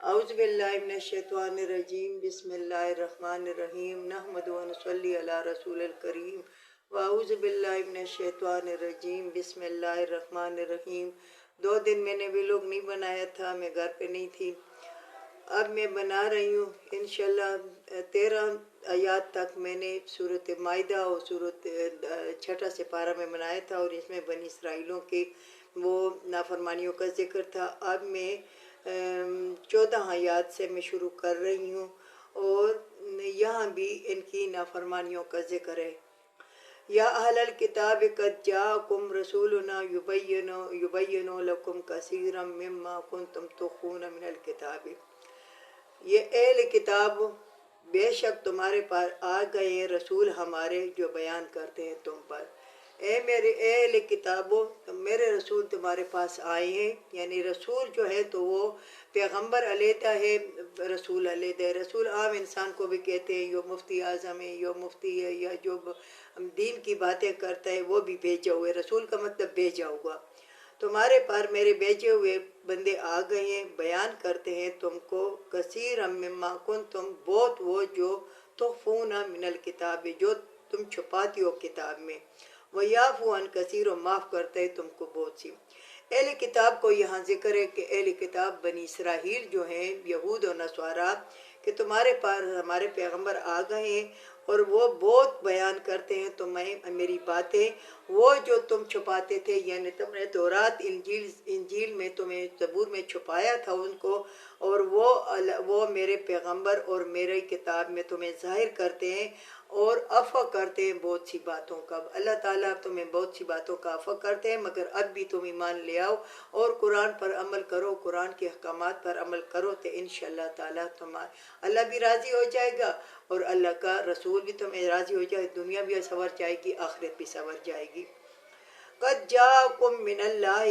اعوذ باللہ من الشیطان الرجیم بسم اللہ الرحمن الرحیم نحمد و نصلی علی رسول الکریم واعوذ باللہ من الشیطان الرجیم بسم اللہ الرحمن الرحیم۔ 2 دن میں نے ویلوگ نہیں بنایا تھا، میں گھر پہ نہیں تھی، اب میں بنا رہی ہوں انشاءاللہ 13 آیات تک میں نے سورۃ مائدہ اور سورۃ 6 سپارہ میں بنایا تھا، اور اس میں بنی اسرائیلوں کے وہ نافرمانیوں کا ذکر تھا۔ اب میں 14 آیات سے میں شروع کر رہی ہوں، اور یہاں بھی ان کی نافرمانیوں کا ذکر ہے۔ یا اہل الکتاب قد جاءکم رسولنا یبین لکم کثیرا مما کنتم تخفون من الکتاب۔ یہ اہل کتاب، بے شک تمہارے پاس آ گئے رسول ہمارے جو بیان کرتے ہیں تم پر۔ اے میرے اہل کتابوں، میرے رسول تمہارے پاس آئے ہیں، یعنی رسول جو ہے تو وہ پیغمبر علیحدہ ہے، رسول علیحدہ ہے۔ رسول عام انسان کو بھی کہتے ہیں، جو مفتی اعظم ہے، جو مفتی ہے، یا جو دین کی باتیں کرتا ہے وہ بھی بھیجا ہوئے۔ رسول کا مطلب بھیجا ہوا۔ تمہارے پر میرے بھیجے ہوئے بندے آ گئے ہیں، بیان کرتے ہیں تم کو کثیر مما کنتم، بہت وہ جو تخفون من الکتاب، جو تم چھپاتی ہو کتاب میں، ویعفو عن کثیر، و معاف کرتا ہے تم کو بہت سی۔ اہل کتاب کو یہاں ذکر ہے کہ اہل کتاب بنی اسرائیل جو ہیں، یہود و نصارہ، کہ تمہارے پاس ہمارے پیغمبر آ گئے ہیں اور وہ بہت بیان کرتے ہیں تمہیں میری باتیں، وہ جو تم چھپاتے تھے، یعنی تم نے تورات انجیل میں تمہیں زبور میں چھپایا تھا ان کو، اور وہ میرے پیغمبر اور میرے کتاب میں تمہیں ظاہر کرتے ہیں اور عفو کرتے ہیں بہت سی باتوں کا۔ اللہ تعالیٰ تمہیں بہت سی باتوں کا عفو کرتے ہیں، مگر اب بھی تم ایمان لے آؤ اور قرآن پر عمل کرو، قرآن کے احکامات پر عمل کرو، تو انشاءاللہ تعالیٰ اللہ بھی راضی ہو جائے گا، اور اللہ کا رسول بھی تمہیں راضی ہو جائے، دنیا بھی سنور جائے گی، آخرت بھی سنور جائے گی۔ قد جاءکم من اللہ،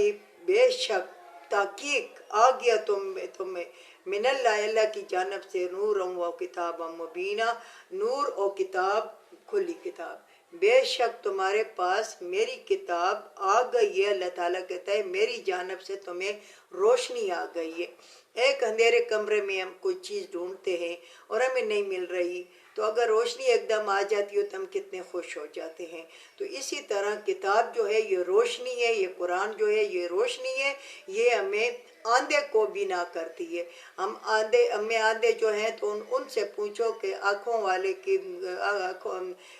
بے شک تحقیق آ گیا تمہیں من اللہ، اللہ کی جانب سے، نور و کتاب مبینہ، نور و کتاب، کھلی کتاب۔ بے شک تمہارے پاس میری کتاب آ گئی ہے، اللہ تعالیٰ کہتا ہے میری جانب سے تمہیں روشنی آ گئی ہے۔ ایک اندھیرے کمرے میں ہم کوئی چیز ڈھونڈتے ہیں اور ہمیں نہیں مل رہی، تو اگر روشنی ایک دم آ جاتی ہو تو ہم کتنے خوش ہو جاتے ہیں۔ تو اسی طرح کتاب جو ہے یہ روشنی ہے، یہ قرآن جو ہے یہ روشنی ہے، یہ ہمیں آندھے کو بنا کرتی ہے۔ ہمیں آندھے جو ہیں تو ان سے پوچھو کہ آنکھوں والے کی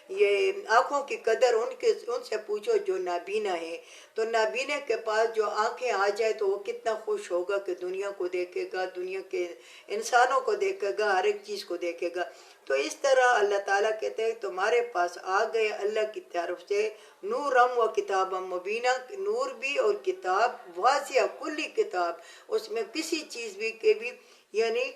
یہ آنکھوں کی قدر ان سے پوچھو جو نابینا ہے۔ تو نابینا کے پاس جو آنکھیں آ جائے تو وہ کتنا خوش ہوگا کہ دنیا کو دیکھے گا، دنیا کے انسانوں کو دیکھے گا، ہر ایک چیز کو دیکھے گا۔ تو اس طرح اللہ تعالیٰ کہتے ہیں تمہارے پاس آ گئے اللہ کی طرف سے نورم و کتاب مبینہ، نور بھی اور کتاب واضح، کلی کتاب، اس میں کسی چیز بھی کے بھی یعنی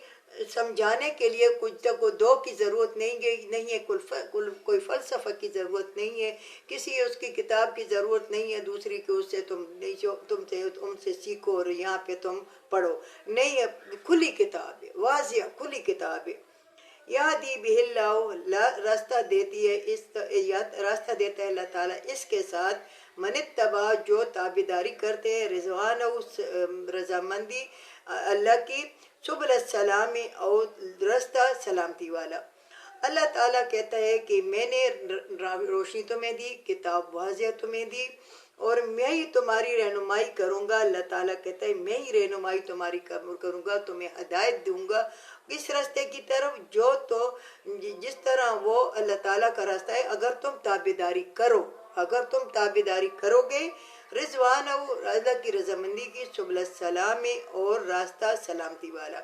سمجھانے کے لیے کچھ دو کی ضرورت نہیں ہے، کوئی فلسفہ کی ضرورت نہیں ہے، کسی اس کی کتاب کی ضرورت نہیں ہے دوسری کہ اس سے تم سے سیکھو اور یہاں پہ تم پڑھو، نہیں ہے، کھلی کتاب ہے، واضح کھلی کتاب ہے۔ یہدی بہ اللہ، راستہ دیتی ہے راستہ دیتا ہے اللہ تعالیٰ اس کے ساتھ، من اتبع، جو تابعداری کرتے ہیں، رضوان، رضامندی اللہ کی، سبل السلام، اور راستہ سلامتی والا۔ اللہ تعالیٰ کہتا ہے کہ میں نے روشنی تمہیں دی، کتاب واضح تمہیں دی، اور میں ہی تمہاری رہنمائی کروں گا۔ اللہ تعالیٰ کہتا ہے میں ہی رہنمائی تمہاری کروں گا، تمہیں ہدایت دوں گا اس راستے کی طرف جو تو جس طرح وہ اللہ تعالیٰ کا راستہ ہے، اگر تم تابعداری کرو، اگر تم تابعداری کرو گے، رضوان، اللہ کی رضامندی کی، سبل السلام، اور راستہ سلامتی والا۔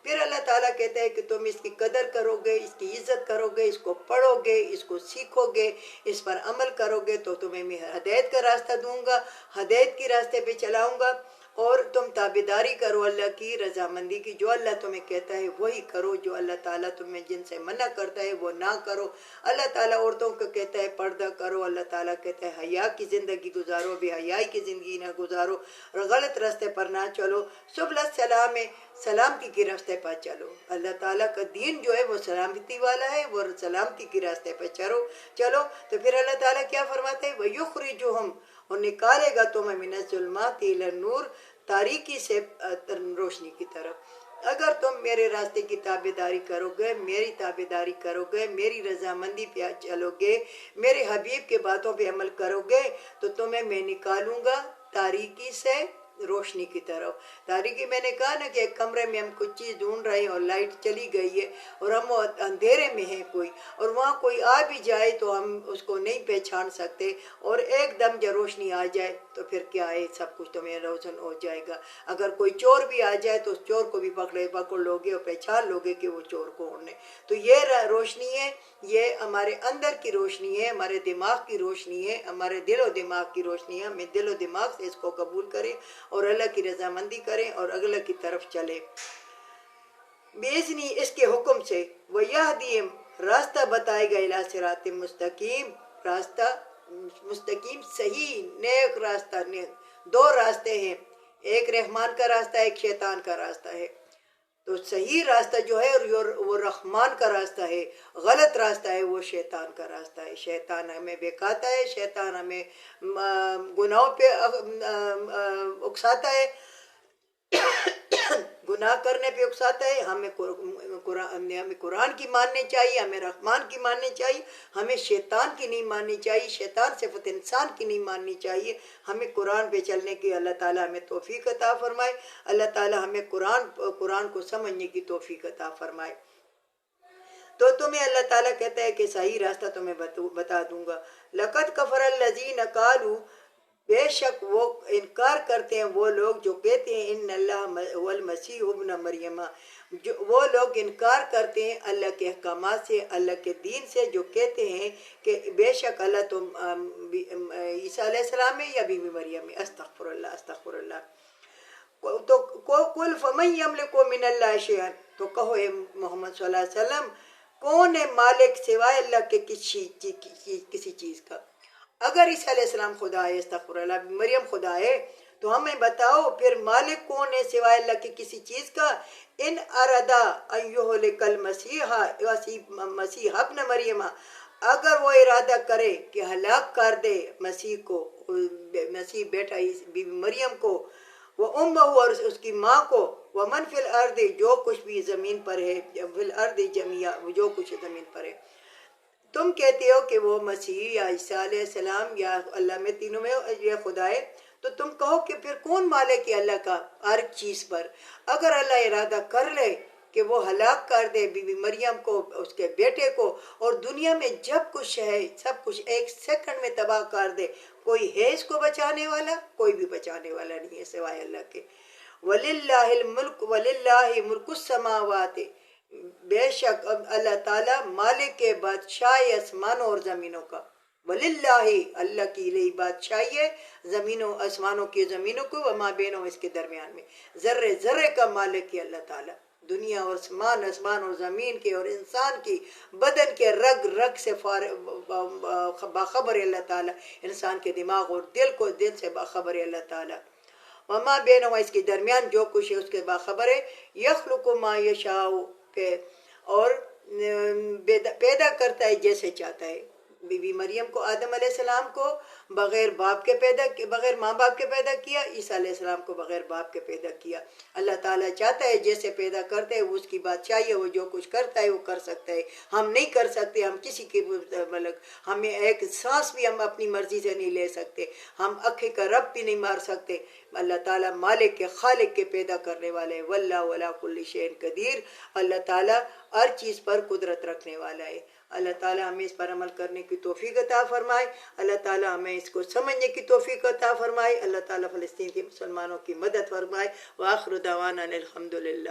پھر اللہ تعالیٰ کہتا ہے کہ تم اس کی قدر کرو گے، اس کی عزت کرو گے، اس کو پڑھو گے، اس کو سیکھو گے، اس پر عمل کرو گے، تو تمہیں میں ہدایت کا راستہ دوں گا، ہدایت کی راستے پہ چلاؤں گا، اور تم تابعداری کرو اللہ کی رضامندی کی، جو اللہ تمہیں کہتا ہے وہی کرو، جو اللہ تعالیٰ تمہیں جن سے منع کرتا ہے وہ نہ کرو۔ اللہ تعالیٰ عورتوں کو کہتا ہے پردہ کرو، اللہ تعالیٰ کہتا ہے حیا کی زندگی گزارو، بے حیائی کی زندگی نہ گزارو، اور غلط راستے پر نہ چلو، سبل السلام، سلامتی کے راستے پر چلو۔ اللہ تعالیٰ کا دین جو ہے وہ سلامتی والا ہے، وہ سلامتی کے راستے پر چلو۔ تو پھر اللہ تعالیٰ کیا فرماتے ہیں، وَيُخْرِجُهُمْ، اور نکالے گا تمہیں من الظلمات الی النور، تاریکی سے روشنی کی طرف، اگر تم میرے راستے کی تابعداری کرو گے، میری تابعداری کرو گے، میری رضامندی پہ چلو گے، میرے حبیب کے باتوں پہ عمل کرو گے، تو تمہیں میں نکالوں گا تاریکی سے روشنی کی طرف۔ تاریکی میں نے کہا نا کہ ایک کمرے میں ہم کچھ چیز ڈھونڈ رہے ہیں اور لائٹ چلی گئی ہے اور ہم اندھیرے میں ہیں کوئی، اور وہاں کوئی آ بھی جائے تو ہم اس کو نہیں پہچان سکتے، اور ایک دم جب روشنی آ جائے تو پھر کیا ہے، سب کچھ تمہیں روشن ہو جائے گا۔ اگر کوئی چور بھی آ جائے تو اس چور کو بھی پکڑ لو گے اور پہچان لو گے کہ وہ چور کون ہے۔ تو یہ روشنی ہے، یہ ہمارے اندر کی روشنی ہے، ہمارے دماغ کی روشنی ہے، ہمارے دل و دماغ کی روشنی ہے۔ ہمیں دل و دماغ سے اس کو قبول کریں اور اللہ کی رضامندی کریں اور اللہ کی طرف چلیں بیزنی، اس کے حکم سے۔ وَيَهْدِيهِمْ، راستہ بتائے گا، اِلَىٰ صِرَاطٍ مستقیم، راستہ مستقیم صحیح نیک راستہ۔ دو راستے ہیں، ایک رحمان کا راستہ ہے، ایک شیطان کا راستہ ہے۔ تو صحیح راستہ جو ہے وہ رحمان کا راستہ ہے، غلط راستہ ہے وہ شیطان کا راستہ ہے۔ شیطان ہمیں بہکاتا ہے، شیطان ہمیں گناہوں پہ اکساتا ہے، گناہ کرنے پہ اکساتا ہے۔ ہمیں قرآن کی ماننی چاہیے، ہمیں رحمان کی ماننی چاہیے، ہمیں شیطان کی نہیں ماننی چاہیے، شیطان صفت انسان کی نہیں ماننی چاہیے۔ ہمیں قرآن پہ چلنے کی اللہ تعالیٰ ہمیں توفیق عطا فرمائے، اللہ تعالیٰ ہمیں قرآن کو سمجھنے کی توفیق عطا فرمائے۔ تو تمہیں اللہ تعالیٰ کہتا ہے کہ صحیح راستہ تمہیں بتا دوں گا۔ لَقَدْ كَفَرَ الَّذِينَ قَالُوا، بے شک وہ انکار کرتے ہیں وہ لوگ جو کہتے ہیں ان اللہ والمسیح ابن مریم، وہ لوگ انکار کرتے ہیں اللہ کے احکامات سے، اللہ کے دین سے، جو کہتے ہیں کہ بے شک اللہ تو عیسیٰ علیہ السلام ہے یا بی بی مریم ہے۔ استغفر اللہ، استغفر اللہ۔ تو قل فمن یملک من اللہ شیئا، تو کہو اے محمد صلی اللہ علیہ وسلم، کون ہے مالک سوائے اللہ کے کسی چیز کا؟ اگر عیسیٰ علیہ السلام خدا ہے، استغفر اللہ، مریم خدا ہے، تو ہمیں بتاؤ پھر مالک کون ہے سوائے اللہ کی کسی چیز کا؟ ان اردا ان یہلک مسیح ابن مریم، اگر وہ ارادہ کرے کہ ہلاک کر دے مسیح کو، مسیح بیٹا بی بی مریم کو، وہ امہ اور اس کی ماں کو، ومن فی الارض، جو کچھ بھی زمین پر ہے، فی الارض جميعا، جو کچھ زمین پر ہے۔ تم کہتے ہو کہ وہ مسیح یا عیسیٰ علیہ السلام یا اللہ میں تینوں میں یہ خدا ہے، تو تم کہو کہ پھر کون مالک ہے اللہ کا ہر چیز پر؟ اگر اللہ ارادہ کر لے کہ وہ ہلاک کر دے بی بی مریم کو، اس کے بیٹے کو، اور دنیا میں جب کچھ ہے سب کچھ ایک سیکنڈ میں تباہ کر دے، کوئی ہے اس کو بچانے والا؟ کوئی بھی بچانے والا نہیں ہے سوائے اللہ کے۔ وَلِلَّهِ الْمُلْكُ وَلِلَّهِ مُلْكُ السَّمَاوَاتِ، بے شک اللہ تعالیٰ مالک کے بادشاہ آسمانوں اور زمینوں کا۔ وَلِلَّهِ، اللہ کی لئی بادشاہی ہے زمینوں آسمانوں کی، زمینوں کو، وما بینوں، اس کے درمیان میں، ذرے ذرے کا مالک ہے اللہ تعالیٰ۔ دنیا اور آسمان اور زمین کے اور انسان کی بدن کے رگ رگ سے باخبر ہے اللہ تعالیٰ، انسان کے دماغ اور دل سے باخبر ہے اللہ تعالیٰ۔ وما بینہما، اس کے درمیان جو کچھ ہے اس کے باخبر ہے۔ یخلق ما یشاء، اور پیدا کرتا ہے جیسے چاہتا ہے۔ بی بی مریم کو، آدم علیہ السلام کو بغیر ماں باپ کے پیدا کیا، عیسیٰ علیہ السلام کو بغیر باپ کے پیدا کیا۔ اللہ تعالیٰ چاہتا ہے جیسے پیدا کرتا ہے، وہ اس کی بات چاہیے، وہ جو کچھ کرتا ہے وہ کر سکتا ہے۔ ہم نہیں کر سکتے، ہم کسی کے ہمیں ایک سانس بھی ہم اپنی مرضی سے نہیں لے سکتے، ہم آنکھیں کا رب بھی نہیں مار سکتے۔ اللہ تعالیٰ مالک کے، خالق کے، پیدا کرنے والے، واللہ علی کل شیء قدیر، اللہ تعالیٰ ہر چیز پر قدرت رکھنے والا ہے۔ اللہ تعالیٰ ہمیں اس پر عمل کرنے کی توفیق عطا فرمائے، اللہ تعالیٰ ہمیں اس کو سمجھنے کی توفیق عطا فرمائے، اللہ تعالیٰ فلسطین کے مسلمانوں کی مدد فرمائے۔ وآخر دعوانا الحمدللہ۔